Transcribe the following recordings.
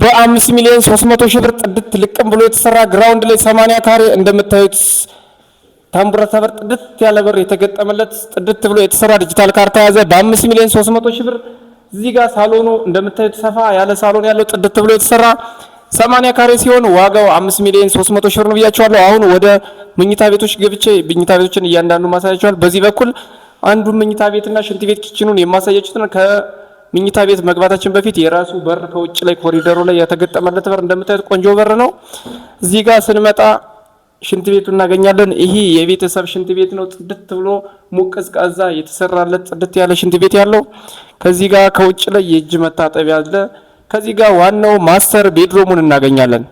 በ5 ሚሊዮን 300 ሺህ ብር ጥድት ልቅም ብሎ የተሰራ ግራውንድ ላይ 80 ካሬ እንደምታዩት ታምቡረታ በር ጥድት ያለ በር የተገጠመለት ጥድት ብሎ የተሰራ ዲጂታል ካርታ ያዘ በ5 ሚሊዮን 300 ሺህ ብር። እዚህ ጋር ሳሎኑ እንደምታዩት ሰፋ ያለ ሳሎን ያለው ጥድት ብሎ የተሰራ 80 ካሬ ሲሆን ዋጋው 5 ሚሊዮን 300 ሺህ ብር ነው ብያቸዋለሁ። አሁን ወደ መኝታ ቤቶች ገብቼ መኝታ ቤቶችን እያንዳንዱ ማሳያቸዋል። በዚህ በኩል አንዱ መኝታ ቤትና ሽንት ቤት ኪችኑን የማሳያችሁት ነው። ከመኝታ ቤት መግባታችን በፊት የራሱ በር ከውጭ ላይ ኮሪደሩ ላይ የተገጠመለት በር እንደምታዩት ቆንጆ በር ነው። እዚህ ጋር ስንመጣ ሽንት ቤቱ እናገኛለን። ይሄ የቤተሰብ ሽንት ቤት ነው። ጽድት ብሎ ሙቅ ቀዝቃዛ የተሰራለት ጽድት ያለ ሽንት ቤት ያለው። ከዚህ ጋር ከውጭ ላይ የእጅ መታጠቢያ አለ። ከዚህ ጋር ዋናው ማስተር ቤድሮሙን እናገኛለን።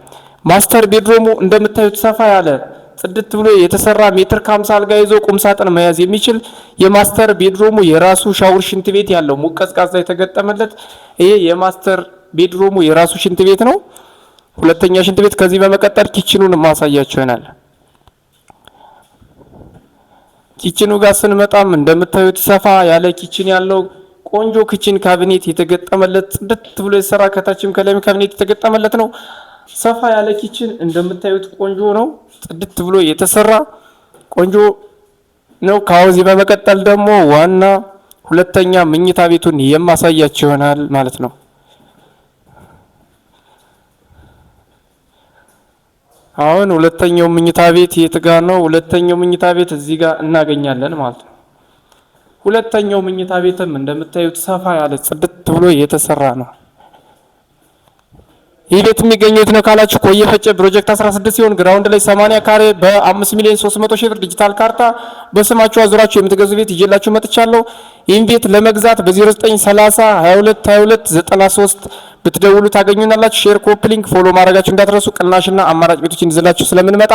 ማስተር ቤድሮሙ እንደምታዩት ሰፋ ያለ ጽድት ብሎ የተሰራ ሜትር ከ50 አልጋ ይዞ ቁም ሳጥን መያዝ የሚችል የማስተር ቤድሮሙ የራሱ ሻወር ሽንት ቤት ያለው ሙቅ ቀዝቃዛ የተገጠመለት ይሄ የማስተር ቤድሮሙ የራሱ ሽንት ቤት ነው። ሁለተኛ ሽንት ቤት። ከዚህ በመቀጠል ኪችኑን ማሳያችሁ ይሆናል። ኪችኑ ጋር ስንመጣም እንደምታዩት ሰፋ ያለ ኪችን ያለው ቆንጆ ኪችን ካቢኔት የተገጠመለት ጽድት ብሎ የተሰራ ከታችም ከላይም ካቢኔት የተገጠመለት ነው። ሰፋ ያለ ኪችን እንደምታዩት ቆንጆ ነው። ጽድት ብሎ የተሰራ ቆንጆ ነው። ከዚህ በመቀጠል ደግሞ ዋና ሁለተኛ መኝታ ቤቱን የማሳያችሁ ይሆናል ማለት ነው። አሁን ሁለተኛው መኝታ ቤት የት ጋር ነው? ሁለተኛው መኝታ ቤት እዚህ ጋር እናገኛለን ማለት ነው። ሁለተኛው መኝታ ቤትም እንደምታዩት ሰፋ ያለ ጽድት ብሎ የተሰራ ነው። ይህ ቤት የሚገኘው ነው ካላችሁ ኮየ ፈጨ ፕሮጀክት 16 ሲሆን ግራውንድ ላይ 80 ካሬ በ5 ሚሊዮን 300 ሺህ ብር ዲጂታል ካርታ በስማችሁ አዙራችሁ የምትገዙ ቤት ይዤላችሁ መጥቻለሁ። ይህን ቤት ለመግዛት በ0930 22 22 93 ብትደውሉ ታገኙናላችሁ። ሼር፣ ኮፒ ሊንክ፣ ፎሎ ማድረጋችሁ እንዳትረሱ። ቅናሽና አማራጭ ቤቶችን ይዘላችሁ ስለምንመጣ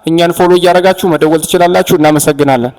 እኛን ፎሎ እያደረጋችሁ መደወል ትችላላችሁ። እናመሰግናለን።